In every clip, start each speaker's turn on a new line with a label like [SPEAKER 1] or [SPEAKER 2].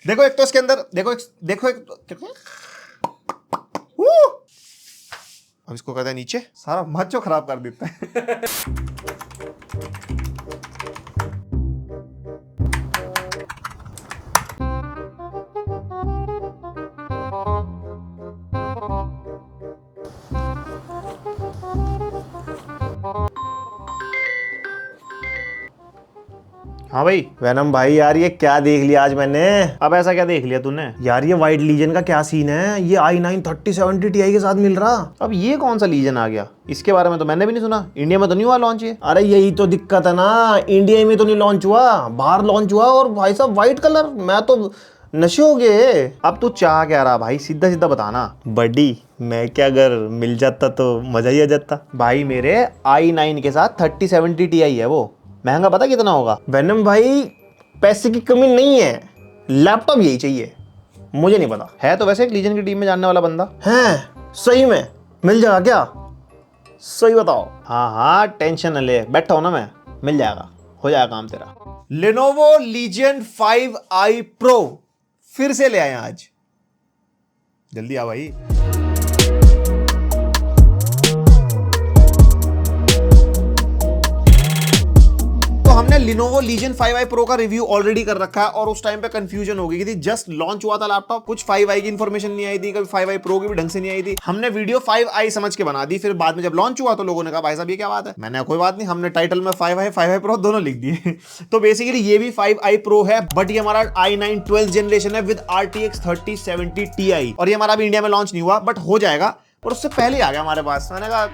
[SPEAKER 1] देखो एक तो इसके अंदर देखो एक अब इसको करते हैं नीचे, सारा मच्छो खराब कर देता है।
[SPEAKER 2] हाँ भाई
[SPEAKER 1] वैनम भाई यार ये क्या देख लिया आज मैंने।
[SPEAKER 2] अब ऐसा क्या देख लिया तूने?
[SPEAKER 1] यार ये वाइट लीजन का क्या सीन है, ये i9 3070 Ti के साथ मिल रहा।
[SPEAKER 2] अब ये कौन सा लीजन आ गया? इसके बारे में तो मैंने भी नहीं सुना। इंडिया में तो नहीं हुआ लॉन्च ये।
[SPEAKER 1] अरे यही तो दिक्कत है ना, इंडिया में तो नहीं लॉन्च हुआ, बाहर लॉन्च हुआ। और भाई साहब वाइट कलर, मैं तो नशे हो गए।
[SPEAKER 2] अब तू चाह क्या रहा भाई, सीधा सीधा बताना।
[SPEAKER 1] बड़ी मैं क्या, अगर मिल जाता तो मजा ही आ जाता।
[SPEAKER 2] भाई मेरे i9 के साथ 3070 Ti है वो। महंगा पता कितना होगा?
[SPEAKER 1] वैनम भाई पैसे की कमी नहीं है, लैपटॉप यही चाहिए। मुझे नहीं पता।
[SPEAKER 2] है तो वैसे एक लीजन की टीम में जानने वाला बंदा।
[SPEAKER 1] है सही में मिल जाएगा क्या? सही बताओ।
[SPEAKER 2] हाँ हाँ टेंशन न ले, बैठा हो ना मैं, मिल जाएगा, हो जाएगा काम तेरा।
[SPEAKER 1] Lenovo Legion 5i Pro फिर से ले आए आज। जल्दी आ भाई। तो हमने Lenovo Legion 5i Pro का रिव्यू ऑलरेडी कर रखा है और उस टाइम पे कंफ्यूजन हो गई थी। जस्ट लॉन्च हुआ था लैपटॉप, कुछ 5i की इंफॉर्मेशन नहीं आई थी, कभी 5i Pro की भी ढंग से नहीं आई थी। हमने वीडियो 5i समझ के बना दी, फिर बाद में जब लॉन्च हुआ तो लोगों ने कहा भाई साहब ये क्या बात है। मैंने कोई बात नहीं, हमने टाइटल में 5i Pro दोनों लिख दिए। तो बेसिकली ये भी 5i Pro है, बट ये हमारा i9 12th जनरेशन है विद RTX 3070 Ti। और ये हमारा अभी इंडिया में लॉन्च नहीं हुआ, बट हो जाएगा। और उससे पहले ही आ गया हमारे पास। मैंने कहा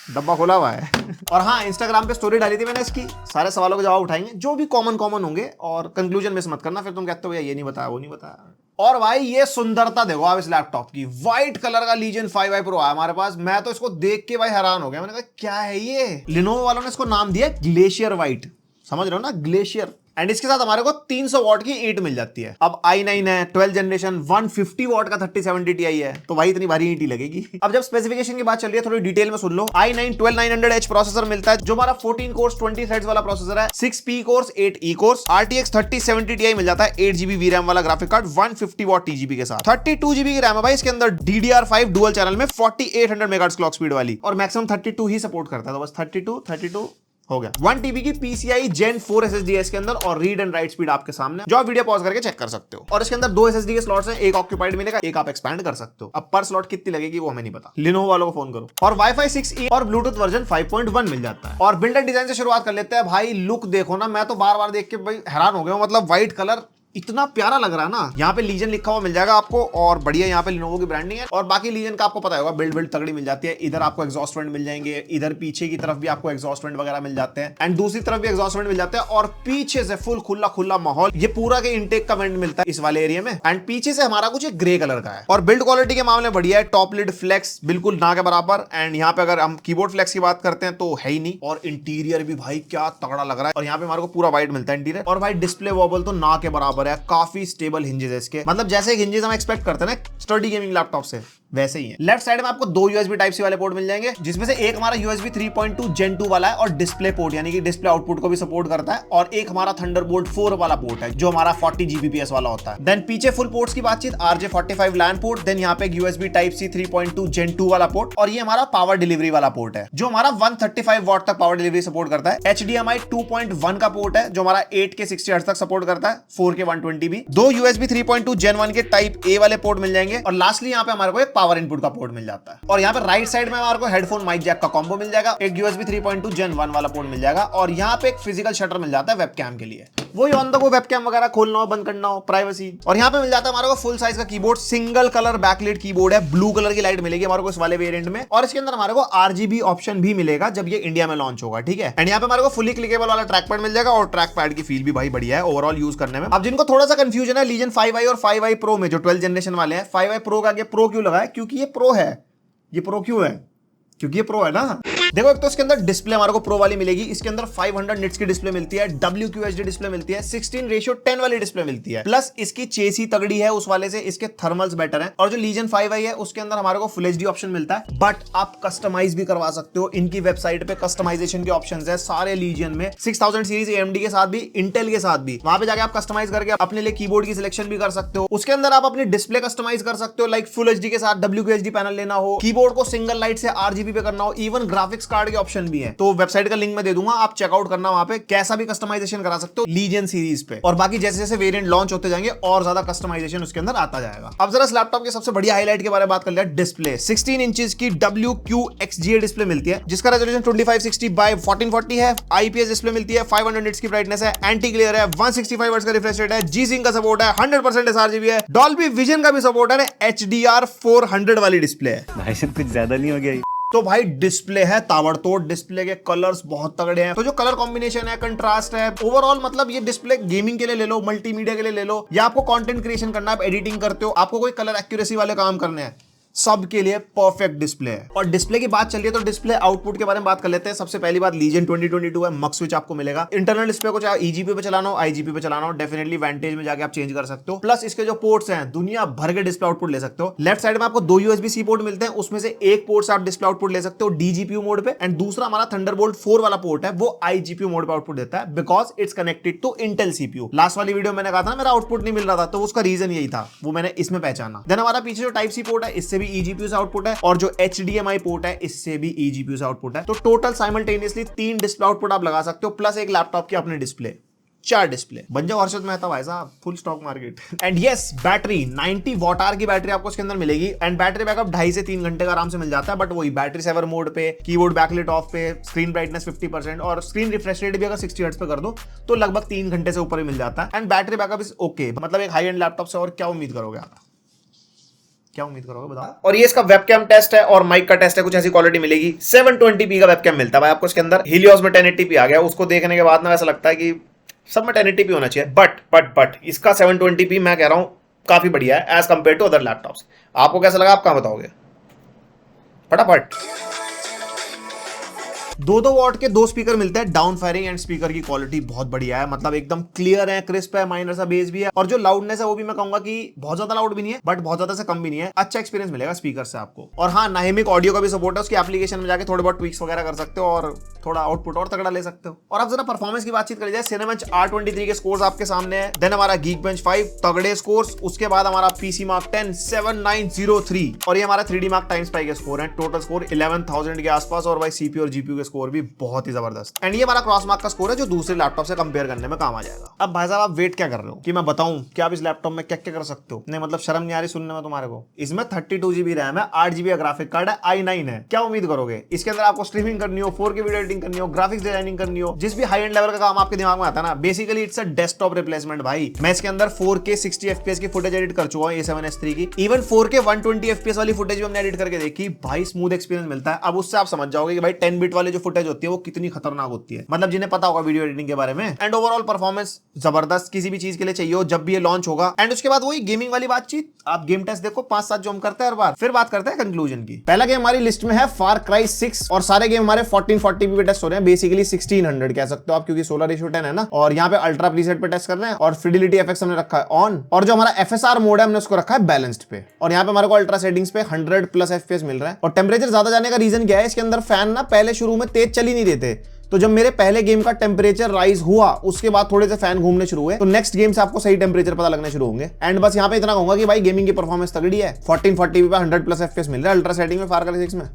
[SPEAKER 1] डब्बा खोला हुआ है। और हाँ, इंस्टाग्राम पे स्टोरी डाली थी मैंने इसकी, सारे सवालों के जवाब उठाएंगे जो भी कॉमन होंगे। और कंक्लूजन मिस मत करना, फिर तुम कहते हो भैया ये नहीं बताया वो नहीं बताया। और भाई ये सुंदरता देखो आप इस लैपटॉप की, व्हाइट कलर का लीजन 5i Pro है हमारे पास। मैं तो इसको देख के भाई हैरान हो गया। मैंने कहा क्या है ये। Lenovo वालों ने इसको नाम दिया ग्लेशियर व्हाइट, समझ रहे हो ना, ग्लेशियर। एंड इसके साथ हमारे को 300 वॉट की ईंट मिल जाती है। अब i9 है 12 जनरेशन, 150 वॉट का 3070 Ti है, तो भाई इतनी भारी ईंट ही लगेगी। अब जब स्पेसिफिकेशन की बात चल रही है थोड़ी डिटेल में सुन लो। i9 12900H प्रोसेसर मिलता है, जो हमारा 14 कोर्स 20 थ्रेड्स वाला प्रोसेसर है, 6P course 8E course. RTX 3070 Ti मिल जाता है, 8GB VRAM वाला ग्राफिक कार्ड 150 वॉट TGP के साथ। 32GB की रैम है भाई इसके अंदर, DDR5 डुअल चैनल में 4800 मेगाहर्ट्ज क्लॉक स्पीड वाली, और मैक्सिमम 32 ही सपोर्ट करता है, तो बस 32 हो गया। 1TB की PCI Gen 4 SSD है इसके अंदर, और रीड एंड राइट स्पीड आपके सामने, जो आप वीडियो पॉज करके चेक कर सकते हो। और इसके अंदर 2 SSD के स्लॉट्स हैं, एक ऑक्यूपाइड मिलेगा, एक आप एक्सपैंड कर सकते हो। अब पर स्लॉट कितनी लगेगी वो हमें नहीं पता, Lenovo वालों को फोन करो। और Wi-Fi 6E और ब्लूटूथ वर्जन 5.1 मिल जाता है। और बिल्ड एंड डिजाइन से शुरुआत कर लेते हैं। भाई लुक देखो ना, मैं तो बार बार देख के भाई हैरान हो गया हूं। मतलब व्हाइट कलर इतना प्यारा लग रहा है ना। यहाँ पे लीजन लिखा हुआ मिल जाएगा आपको, और बढ़िया यहाँ पे Lenovo की ब्रांडिंग है। और बाकी लीजन का आपको पता होगा बिल्ड तगड़ी मिल जाती है। इधर आपको एग्जॉस्ट वेंट मिल जाएंगे, इधर पीछे की तरफ भी आपको एग्जॉस्ट वेंट वगैरह मिल जाते हैं, एंड दूसरी तरफ भी एग्जॉस्ट वेंट मिल जाते हैं। और पीछे से फुल खुला माहौल, ये पूरा के इनटेक का वेंट मिलता है इस वाले एरिया में। एंड पीछे से हमारा कुछ एक ग्रे कलर का है। और बिल्ड क्वालिटी के मामले बढ़िया है, टॉप लिड फ्लेक्स बिल्कुल ना के बराबर। एंड यहाँ पे अगर हम कीबोर्ड फ्लेक्स की बात करते हैं तो है ही नहीं। और इंटीरियर भी भाई क्या तगड़ा लग रहा है। और यहाँ पे हमारे को पूरा वाइट मिलता है इंटीरियर। और भाई डिस्प्ले वॉबल तो ना के बराबर है, काफी स्टेबल हिंजेस है इसके। मतलब जैसे हिंजेस हम एक्सपेक्ट करते हैं ना स्टडी गेमिंग लैपटॉप से, वैसे ही है। लेफ्ट साइड में आपको 2 USB टाइप सी वाले पोर्ट मिल जाएंगे, जिसमें से एक हमारा USB 3.2 Gen 2 वाला है, और डिस्प्ले पोर्ट यानी कि डिस्प्ले आउटपुट को भी सपोर्ट करता है। और एक हमारा थंडरबोल्ट 4 वाला पोर्ट है, जो हमारा 40 Gbps वाला होता है। देन पीछे फुल पोर्ट्स की बातचीत, RJ45 LAN पोर्ट, देन यहाँ पे USB Type-C 3.2 Gen 2 वाला पोर्ट, और ये हमारा पावर डिलीवरी वाला पोर्ट है, जो हमारा 135 वॉट तक पावर डिलीवरी सपोर्ट करता है। HDMI 2.1 का पोर्ट है, जो हमारा 8K 60 Hz तक सपोर्ट करता है, 4K 120 भी। 2 USB 3.2 Gen 1 के Type-A वाले पोर्ट मिल जाएंगे। और लास्टली यहाँ पे हमारे को एक पावर इनपुट का पोर्ट मिल जाता है। और यहाँ पे राइट साइड में हमारे को हेडफोन माइक जैक का कॉम्बो मिल जाएगा, एक USB 3.2 Gen 1 वाला पोर्ट मिल जाएगा, और यहाँ पे एक फिजिकल शटर मिल जाता है वेबकैम के लिए। वही ऑन द गो वेबकैम वगैरह खोलना हो, बंद करना हो, प्राइवेसी। और यहाँ पे मिल जाता है हमारे को फुल साइज का keyboard, single colour backlight keyboard है, ब्लू कलर की लाइट मिलेगी हमारे को इस वाले वेरिएंट में। और इसके अंदर हमारे को RGB ऑप्शन भी मिलेगा जब ये इंडिया में लॉन्च होगा, ठीक है। एंड यहाँ पे हमारे को फुली क्लिकेबल वाला ट्रैक पैड मिल जाएगा, और ट्रैक पैड की फील भी भाई बढ़िया है ओवरऑल यूज करने में। अब जिनको थोड़ा सा कंफ्यूजन है लीजन 5i और 5i Pro में, जो 12 जनरेशन वाले हैं, 5i Pro का आगे प्रो क्यों लगा है? क्योंकि ये प्रो है। ये प्रो क्यों है? क्योंकि ये प्रो है ना। देखो एक तो इसके अंदर डिस्प्ले हमारे को प्रो वाली मिलेगी, इसके अंदर 500 निट्स की डिस्प्ले मिलती है, WQHD डिस्प्ले मिलती है, 16:10 वाली डिस्प्ले मिलती है, प्लस इसकी चेसी तगड़ी है उस वाले से, इसके थर्मल्स बेटर हैं। और जो लीजन 5i है उसके अंदर हमारे को फुल HD ऑप्शन मिलता है, बट आप कस्टमाइज भी करवा सकते हो। इनकी वेबसाइट पे कस्टमाइजेशन के ऑप्शंस है सारे लीजन में, 6000 सीरीज AMD के साथ भी, इंटेल के साथ भी। वहां पे जाके आप कस्टमाइज करके अपने लिए कीबोर्ड की सिलेक्शन भी कर सकते हो। उसके अंदर आप अपनी डिस्प्ले कस्टमाइज कर सकते हो, लाइक फुल HD के साथ WQHD पैनल लेना हो, कीबोर्ड को सिंगल लाइट से RGB पे करना हो, इवन ग्राफिक्स कार्ड के ऑप्शन भी है। तो वेबसाइट का लिंक मैं दे दूंगा, आप चेकआउट करना, वहां पे कैसा भी कस्टमाइजेशन करा सकते हो लीजन सीरीज पे। और बाकी जैसे जैसे वेरिएंट लॉन्च होते जाएंगे और ज्यादा कस्टमाइजेशन उसके अंदर आता जाएगा। अब जरा इस लैपटॉप के सबसे बढ़िया हाईलाइट के बारे में बात कर लिया, डिस्प्ले 16 इंचेस की WQXGA डिस्प्ले मिलती है, जिसका रेजोल्यूशन 2560 बाय 1440 है। IPS डिस्प्ले मिलती है, 500 निट्स की ब्राइटनेस है, एंटी ग्लेयर है, 165 हर्ट्ज का रिफ्रेश रेट है, G-Sync का सपोर्ट है, 100% sRGB है, डॉल्बी विजन का भी सपोर्ट है, HDR 400 वाली डिस्प्ले है।
[SPEAKER 3] भाई साहब कुछ ज्यादा नहीं हो गया?
[SPEAKER 1] तो भाई डिस्प्ले है ताबड़तोड़, डिस्प्ले के कलर्स बहुत तगड़े हैं। तो जो कलर कॉम्बिनेशन है, कंट्रास्ट है, ओवरऑल मतलब ये डिस्प्ले गेमिंग के लिए ले लो, मल्टीमीडिया के लिए ले लो, या आपको कंटेंट क्रिएशन करना है, आप एडिटिंग करते हो, आपको कोई कलर एक्यूरेसी वाले काम करने हैं, सब के लिए परफेक्ट डिस्प्ले है। और डिस्प्ले की बात चलिए तो डिस्प्ले आउटपुट के बारे में बात कर लेते हैं। सबसे पहली बात लीजन 2022 है, मक्स स्विच आपको मिलेगा। इंटरनल डिस्प्ले को चाहे EGP पे चलाना हो, IGP पे चलाना हो, डेफिनेटली वेंटेज में जाके आप चेंज कर सकते हो। प्लस इसके जो पोर्ट्स हैं, दुनिया भर के डिस्प्ले आउटपुट ले सकते हो। लेफ्ट साइड में आपको 2 USB-C पोर्ट मिलते हैं, उसमें से एक पोर्ट से आप डिस्प्ले आउटपुट ले सकते हो DGPU मोड पे, एंड दूसरा हमारा थंडरबोल्ट 4 वाला पोर्ट है, वो IGPU मोड पे आउटपुट देता है, because it's connected to Intel CPU। Last वाली वीडियो मैंने कहा था ना मेरा आउटपुट नहीं मिल रहा था, तो उसका रीजन यही था, वो मैंने इसमें पहचाना। देन हमारा पीछे जो Type-C पोर्ट है, इससे भी EGPU से आउटपुट है, और जो HDMI पोर्ट है, इससे भी EGPU से आउटपुट है। तो टोटल साइमल्टेनियसली 3 डिस्प्ले आउटपुट आप लगा सकते हो, प्लस एक लैपटॉप की अपनी डिस्प्ले, 4 डिस्प्ले। बन जाओ हर्षद मेहता भाई साहब, full stock market. And yes, battery 90 Wh की बैटरी आपको इसके अंदर मिलेगी, एंड बैटरी बैकअप 2.5 से 3 घंटे का आराम से मिल जाता है। बट वही बैटरी सेवर मोड पे, कीबोर्ड बैकलाइट ऑफ पे, स्क्रीन ब्राइटनेस 50% और स्क्रीन रिफ्रेश रेट भी अगर 60 हर्ट्ज पे कर दो तो लगभग 3 घंटे से ऊपर ही मिल जाता है। And battery backup is okay, मतलब एक हाई एंड लैपटॉप से और क्या उम्मीद करोगे आप? क्या उम्मीद करोगे बताओ। और ये इसका वेबकैम टेस्ट है और माइक का टेस्ट है, कुछ ऐसी क्वालिटी मिलेगी। 720p का वेबकैम मिलता है भाई आपको इसके अंदर। हीलियोस में 1080p आ गया, उसको देखने के बाद ना ऐसा लगता है कि सब में 1080p होना चाहिए, बट इसका 720p मैं कह रहा हूं काफी बढ़िया है as compare to other laptops. आपको कैसा लगा, आप कहां बताओगे फटाफट। 2 वॉट के 2 स्पीकर मिलते हैं, डाउन फायरिंग एंड स्पीकर की क्वालिटी बहुत बढ़िया है, मतलब एकदम क्लियर है, क्रिस्प है, माइनर सा बेस भी है, और जो लाउडनेस है वो भी मैं कहूंगा कि बहुत ज्यादा लाउड भी नहीं है बट बहुत ज्यादा से कम भी नहीं है। अच्छा एक्सपीरियंस मिलेगा स्पीकर से आपको। और हाँ, नाइमिक ऑडियो का भी सपोर्ट है, उसकी एप्लीकेशन में जाके थोड़े बहुत ट्वीक्स वगैरह कर सकते हो और थोड़ा आउटपुट और तगड़ा ले सकते हो। और अब जरा परफॉर्मेंस की बातचीत कर जाए, Cinebench R23 के स्कोर्स आपके सामने है, देन हमारा Geekbench 5 तगड़े स्कोर्स, उसके बाद हमारा PC Mark 10 7903, और ये हमारा 3D Mark Time Spy के स्कोर है। टोटल स्कोर 11,000 के आसपास, और भाई CPU और GPU के स्कोर भी बहुत ही जबरदस्त। एंड ये हमारा क्रॉस मार्क का स्कोर है, जो दूसरे लैपटॉप से कंपेयर करने में काम आ जाएगा। अब भाई साहब आप वेट क्या कर रहे हो कि मैं बताऊं कि आप इस लैपटॉप में क्या क्या कर सकते हो? नहीं मतलब शर्म नहीं आ रही सुनने में तुम्हारे को? इसमें 32GB रैम है, 8GB का ग्राफिक कार्ड है, i9 है। क्या उम्मीद करोगे? इसके अंदर आपको स्ट्रीमिंग करनी हो, 4K वीडियो एडिटिंग करनी हो, ग्राफिक्स डिजाइनिंग करनी हो, जिस भी हाई एंड लेवल का काम आपके दिमाग में आता है ना, basically it's a desktop replacement भाई। मैं इसके अंदर 4K 60 FPS की फुटेज एडिट कर चुका हूं A7S III की, इवन 4K 120 FPS वाली फुटेज भी हमने एडिट करके देखी भाई, स्मूथ एक्सपीरियंस मिलता है। अब उससे आप समझ जाओगे कि भाई 10 बिट वाली जो फुटेज होती है वो कितनी खतरनाक होती है, मतलब जिन्हें पता होगा वीडियो एडिटिंग के बारे में। एंड ओवरऑल परफॉर्मेंस जबरदस्त किसी भी चीज के लिए चाहिए हो जब भी ये लॉन्च होगा। एंड उसके बाद वही गेमिंग वाली बातचीत, आप गेम टेस्ट देखो 5-7 जो हम करते हैं हर बार। फिर बात करते हैं कंक्लूजन की। पहला गेम हमारी लिस्ट में है Far Cry 6, और सारे गेम हमारे 1440p पे टेस्ट हो रहे हैं, बेसिकली 1600 कह सकते हो आप, क्योंकि 16:10 है ना। और यहाँ पे अल्ट्रा प्रीसेट पे टेस्ट कर रहे हैं, और फिडिलिटी एफएक्स हमने रखा है ऑन, और जो हमारा FSR मोड है हमने उसको रखा है बैलेंस्ड पे। और यहाँ पे हमारे को अल्ट्रा सेटिंग्स पे 100+ FPS मिल रहा है। और टेम्परेचर ज्यादा जाने का रीजन क्या है, इसके अंदर फैन ना पहले शुरू में तेज चल ही नहीं देते, तो जब मेरे पहले गेम का टेम्परेचर राइज हुआ उसके बाद थोड़े से फैन घूमने शुरू हुए, तो नेक्स्ट गेम से आपको सही टेम्परेचर पता लगने शुरू होंगे। एंड बस यहाँ पे इतना कहूंगा कि भाई गेमिंग की परफॉर्मेंस तगड़ी है, 1440p पे 100+ FPS मिल रहा है अल्ट्रा सेटिंग में Far Cry 6 में,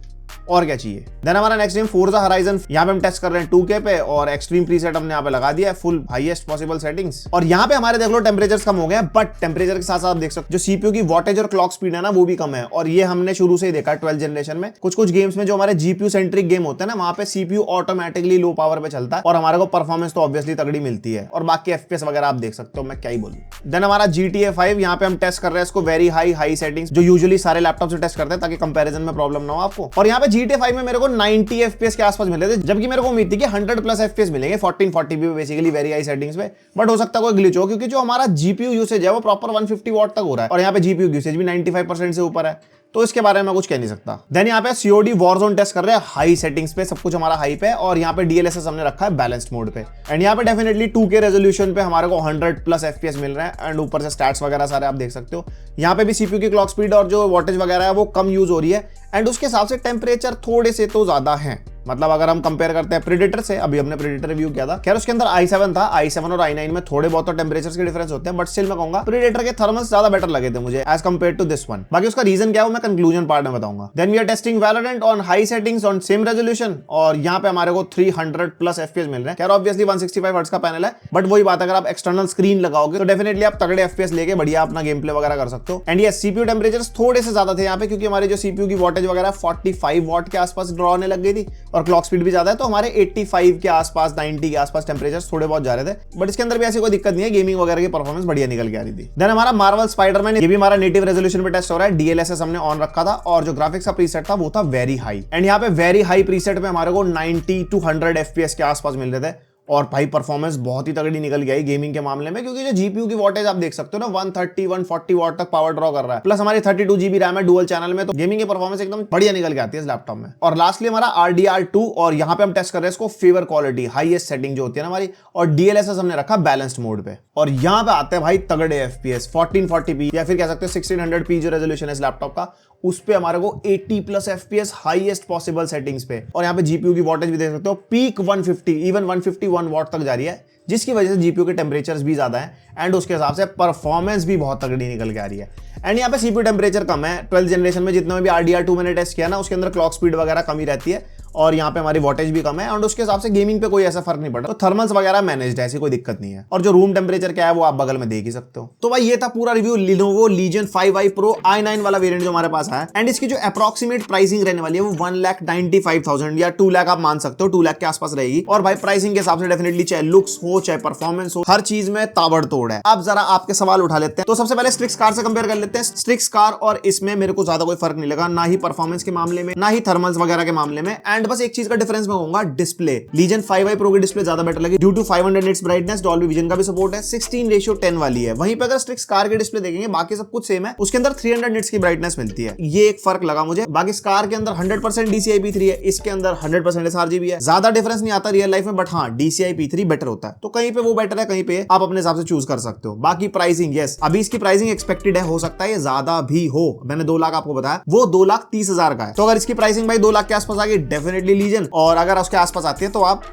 [SPEAKER 1] और क्या चाहिए। देन हमारा नेक्स्ट गेम Forza Horizon, यहाँ पे हम टेस्ट कर रहे हैं 2K पे, और एक्सट्रीम प्रीसेट हमने यहाँ पे लगा दिया है, फुल हाईएस्ट पॉसिबल सेटिंग्स। और यहाँ पे हमारे देख लो टेम्परेचर कम हो गए, बट टेम्परेचर के साथ साथ देख सकते हो जो CPU की वॉटेज और क्लॉक स्पीड है ना वो भी कम है, और ये हमने शुरू से ही देखा 12th जनरेशन में। कुछ गेम्स में जो हमारे GPU सेंट्रिक गेम होते हैं ना, वहाँ पे CPU ऑटोमेटिकली लो पावर पे चलता है, और हमारे को परफॉर्मेंस तो ऑब्वियसली तगड़ी मिलती है, और बाकी FPS वगैरह आप देख सकते हो, मैं क्या ही बोलूं। देन हमारा GTA 5, यहाँ पे हम टेस्ट कर रहे हैं इसको वेरी हाई सेटिंग्स, जो यूजुअली सारे लैपटॉप से टेस्ट करते हैं ताकि कंपैरिजन में प्रॉब्लम ना हो आपको। और यहाँ पे GTA 5 में मेरे को 90 FPS के आसपास मिले थे, जबकि मेरे को उम्मीद थी कि 100+ FPS मिलेंगे 1440p पे, बेसिकली वेरी हाई सेटिंग्स पे। बट हो सकता है कोई ग्लिच हो, क्योंकि जो हमारा GPU यूसेज है वो प्रॉपर 150 वॉट तक हो रहा है, और यहाँ पे GPU यूसेज भी 95% से ऊपर है। तो इसके बारे में मैं कुछ कह नहीं सकता। देन यहाँ पे COD वॉरजोन टेस्ट कर रहे हैं हाई सेटिंग्स पे, सब कुछ हमारा हाई पे, और यहाँ पे DLSS हमने रखा है बैलेंस्ड मोड पे। एंड यहाँ पे डेफिनेटली 2K रेजोल्यूशन पे हमारे को 100+ FPS मिल रहा है। एंड ऊपर से स्टैट्स वगैरह सारे आप देख सकते हो। यहाँ पे भी CPU की क्लॉक स्पीड और जो वोल्टेज वगैरह है वो कम यूज हो रही है। एंड उसके हिसाब से टेम्परेचर थोड़े से तो ज्यादा है, मतलब अगर हम कंपेयर करते हैं प्रेडेटर से, अभी हमने प्रेडेटर रिव्यू किया था, खैर उसके अंदर i7 था, i7 और i9 में थोड़े बहुत तो टेम्परेचर के डिफरेंस होते हैं, बट स्टिल मैं कहूंगा प्रेडेटर के थर्मल्स ज्यादा बेटर लगे थे मुझे as compare to this one. बाकी उसका रीजन क्या है वो मैं कंक्लूजन पार्ट में बताऊंगा। Then we are testing Valorant on high settings on same resolution, और यहाँ पे हमारे को 300+ FPS मिल रहे हैं। खैर ऑब्वियसली 165 हर्ट्ज का पैनल है, बट वही बात, अगर आप एक्सटर्नल स्क्रीन लगाओगे तो डेफिनेटली आप तगड़े FPS लेके बढ़िया अपना गेम प्ले वगैरह कर सकते हो। एंड ये CPU टेम्परेचर थोड़े से ज्यादा थे यहाँ पे, क्योंकि हमारी जो CPU की वोल्टेज वगैरह 45 वॉट के आसपास ड्रॉ होने लग गई थी, और क्लॉक स्पीड भी ज्यादा है, तो हमारे 85 के आसपास 90 के आसपास टेम्परेचर थोड़े बहुत जा रहे थे। बट इसके अंदर भी ऐसी कोई दिक्कत नहीं है, गेमिंग वगैरह की परफॉर्मेंस बढ़िया निकल के आ रही थी। देन हमारा मार्वल स्पाइडरमैन, ये भी हमारा नेटिव रेजोल्यूशन पे टेस्ट हो रहा है, DLSS हमने ऑन रखा था, और जो ग्राफिक्स का प्रीसेट था वो था वेरी हाई। एंड यहाँ पे वेरी हाई प्रीसेट पे हमारे को 90 to 100 FPS के आसपास मिल रहे थे, और भाई परफॉर्मेंस बहुत ही तगड़ी निकल गई गेमिंग के मामले में, क्योंकि जो GPU की वोल्टेज आप देख सकते हो ना 130-140 वॉट तक पावर ड्रॉ कर रहा है, प्लस हमारी 32 GB रैम है डुअल चैनल में, तो गेमिंग की परफॉर्मेंस एकदम बढ़िया निकल के आती है इस लैपटॉप में। और लास्टली हमारा RDR2, और यहाँ पे हम टेस्ट कर रहे हैं इसको फेवर क्वालिटी हाईएस्ट सेटिंग जो होती है ना हमारी, और DLSS हमने रखा बैलेंस्ड मोड पे, और यहाँ पे आते हैं भाई तगड़े FPS 1440p, या फिर कह सकते हो 1600p जो रेजोल्यूशन है इस लैपटॉप का, उस पे हमारे को 80+ FPS हाईएस्ट पॉसिबल सेटिंग्स पे, और यहाँ पे GPU की वोल्टेज भी देख सकते हो पीक 150 इवन 151 वॉट तक जा रही है, जिसकी वजह से GPU के टेम्परेचर्स भी ज्यादा हैं, एंड उसके हिसाब से परफॉर्मेंस भी बहुत तगड़ी निकल के आ रही है। एंड यहाँ पे CPU टेम्परेचर कम है, 12th जनरेशन में जितने में भी RDR2 मैंने टेस्ट किया ना, उसके अंदर क्लॉक स्पीड वगैरह कम ही रहती है, और यहाँ पे हमारी वोल्टेज भी कम है, और उसके हिसाब से गेमिंग पे कोई ऐसा फर्क नहीं पड़ रहा, तो थर्मल्स वगैरह मैनेज्ड है, ऐसी कोई दिक्कत नहीं है। और जो रूम टेम्परेचर क्या है वो आप बगल में देख ही सकते हो। तो भाई ये था पूरा review Lenovo Legion 5i Pro i9 वाला वेरिएंट जो हमारे पास है, एंड इसकी जो अप्रॉक्सीमेट प्राइसिंग रहने वाली है वो 1,95,000 या 2 लाख आप मान सकते हो, 2 लाख के आसपास रहेगी। और भाई प्राइसिंग के हिसाब से डेफिनेटली चाहे लुक्स हो चाहे परफॉर्मेंस हो, हर चीज में ताबड़तोड़ है। अब जरा आपके सवाल उठा लेते हैं, तो सबसे पहले स्ट्रिक्स कार से कंपेयर कर लेते हैं। स्ट्रिक्स कार और इसमें मेरे को ज्यादा कोई फर्क नहीं लगा, ना ही परफॉर्मेंस के मामले में, ना ही थर्मल्स वगैरह के मामले में। एंड बस एक चीज का डिफरेंस मैं कहूंगा, डिस्प्ले Legion 5i Pro की डिस्प्ले ज्यादा बेटर लगी, due to 500 nits brightness, Dolby Vision का भी सपोर्ट है, 16:10 वाली है। वहीं पे अगर स्ट्रिक्स कार की डिस्प्ले देखेंगे बाकी सब कुछ सेम है, उसके अंदर 300 निट्स की ब्राइटनेस मिलती है, ये एक फर्क लगा मुझे। बाकी कार के अंदर 100% DCI P3 है, इसके अंदर 100% sRGB है, ज्यादा डिफरेंस नहीं आता रियल लाइफ में, बट हाँ DCI P3 बेटर होता है, तो कहीं पे वो बेटर है, कहीं पे आप अपने हिसाब से चूज कर सकते हो। बाकी प्राइसिंग, यस अभी इसकी प्राइसिंग एक्सपेक्टेड है, हो सकता है ये ज्यादा भी हो, मैंने 2 लाख आपको बताया, वो 2,30,000 का है, तो अगर इसकी प्राइसिंग भाई 2 लाख के आसपास आ गई डेफिनेटली Legion, और अगर उसके आसपास आती है तो आप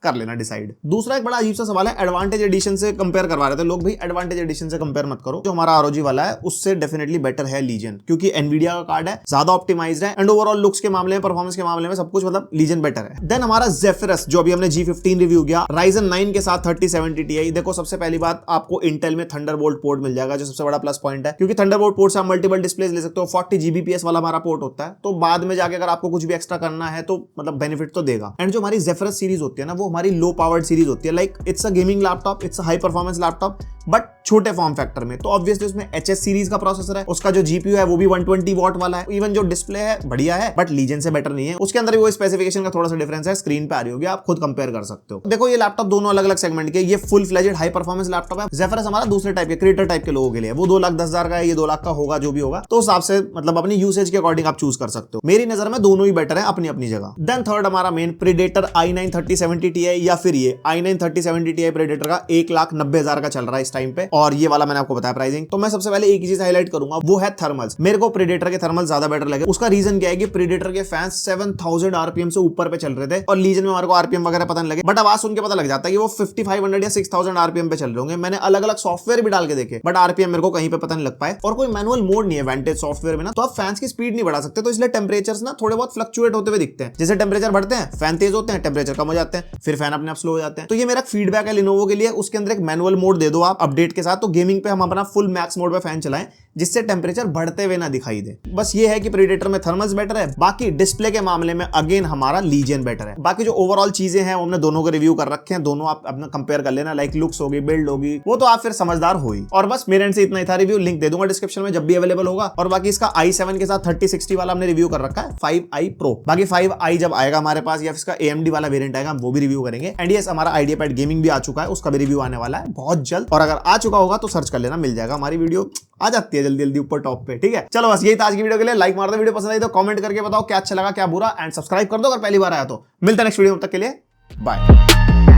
[SPEAKER 1] कर लेना डिसाइड। दूसरा एक बड़ा अजीब सा सवाल है, एडवांटेज एडिशन से कंपेयर करवा रहे थे लोग, भाई एडवांटेज एडिशन से कंपेयर मत करो, जो हमारा ROG वाला है उससे डेफिनेटली बेटर है Legion, क्योंकि Nvidia का कार्ड है, ज्यादा ऑप्टिमाइज्ड है, एंड ओवरऑल लुक्स के मामले में, परफॉर्मेंस के मामले में सब कुछ मतलब Legion बेटर है। देन हमारा Zephyrus जो अभी हमने G15 रिव्यू किया, Ryzen 9 के साथ 3070 Ti। देखो सबसे पहली बात, आपको Intel में Thunderbolt पोर्ट मिल जाएगा, जो सबसे बड़ा प्लस पॉइंट है, क्योंकि Thunderbolt पोर्ट से आप मल्टीपल डिस्प्लेस ले सकते हो। 40 Gbps वाला हमारा पोर्ट होता है, तो बाद में जाके अगर आपको कुछ भी एक्स्ट्रा करना है तो मतलब बेनिफिट तो देगा। एंड जो हमारी Zephyrus सीरीज होती है ना, वो हमारी लो पावर्ड सीरीज होती है, like it's a gaming laptop, it's a high performance laptop, but छोटे फॉर्म फैक्टर में, तो ऑब्वियसली उसमें HS सीरीज का प्रोसेसर है, उसका जो GPU है वो भी 120 वॉट वाला है, इवन जो डिस्प्ले है बढ़िया है, बट Legion से बेटर नहीं है। उसके अंदर भी वो स्पेसिफिकेशन का थोड़ा सा डिफरेंस है, स्क्रीन पे आ रही होगी, आप खुद कंपेयर कर सकते हो। देखो ये लैपटॉप दोनों अलग अलग सेगमेंट के, ये full fledged high performance laptop है। Zephyrus हमारा दूसरे टाइप के क्रिएटर टाइप के लोगों के लिए, वो 2,10,000 का है, ये 2 लाख का होगा, जो भी होगा, तो उस हिसाब से मतलब अपनी यूसेज के अकॉर्डिंग आप चूज कर सकते हो। मेरी नजर में दोनों ही बेटर है अपनी अपनी जगह। देन थर्ड हमारा मेन Predator i9 3070 Ti, या फिर ये i9 3070 Ti Predator का 1,90,000 का चल रहा है इस टाइम पे, और ये वाला मैंने आपको बताया प्राइसिंग। तो मैं सबसे पहले एक ही चीज हाईलाइट करूंगा, वो है थर्मल्स। मेरे को Predator के थर्मल ज्यादा बेटर लगे। उसका रीजन क्या है कि Predator के फैंस 7000 RPM से ऊपर पे चल रहे थे, और Legion में हमारे को RPM वगैरह पता नहीं लगे, बट आवाज सुन के पता लग जाता है कि वो 5500 या 6000 RPM पे चल रहे होंगे। मैंने अलग अलग सॉफ्टवेयर भी डाल के देखे, बट RPM मेरे को कहीं पे पता नहीं लग पाए, और कोई मैनुअल मोड नहीं है Vantage सॉफ्टवेयर में ना, तो आप फैंस की स्पीड नहीं बढ़ा सकते, तो इसलिए टेम्परेचर्स ना थोड़े बहुत फ्लक्चुएट होते हुए दिखते हैं। जैसे टेम्परेचर बढ़ते हैं फैन तेज होते हैं, टेम्परेचर कम हो जाते हैं, फिर फैन अपने आप स्लो हो जाते हैं। तो ये मेरा फीडबैक है Lenovo के लिए, उसके अंदर एक मैनुअल मोड दे दो आप अपडेट के साथ, तो गेमिंग पे हम अपना फुल मैक्स मोड पे फैन चलाएं, जिससे टेम्परेचर बढ़ते हुए ना दिखाई दे। बस ये है कि Predator में थर्मल्स बेटर है, बाकी डिस्प्ले के मामले में अगेन हमारा Legion बेटर है। बाकी जो ओवरऑल चीजें हैं वो हमने दोनों को रिव्यू कर रखे हैं, दोनों आप अपना कंपेयर कर लेना, लाइक लुक्स होगी, बिल्ड होगी, वो तो आप फिर समझदार हो ही। और बस मेरे एंड से इतना ही था रिव्यू, लिंक दे दूंगा डिस्क्रिप्शन में जब भी अवेलेबल होगा। और बाकी इसका i7 के साथ 3060 वाला हमने रिव्यू कर रखा है, 5i Pro। बाकी 5i जब आएगा हमारे पास, या इसका AMD वाला वेरिएंट आएगा, वो भी रिव्यू करेंगे। एंड यस हमारा IdeaPad गेमिंग भी आ चुका है, उसका भी रिव्यू आने वाला है बहुत जल्द, और अगर आ चुका होगा तो सर्च कर लेना, मिल जाएगा हमारी वीडियो आ जाती है जल्दी जल्दी ऊपर टॉप पे। ठीक है, चलो बस यही था आज की वीडियो के लिए। लाइक मार दो, वीडियो पसंद आई तो कमेंट करके बताओ क्या अच्छा लगा क्या बुरा, एंड सब्सक्राइब कर दो अगर पहली बार आया तो। मिलता है नेक्स्ट वीडियो, तब तक के लिए बाय।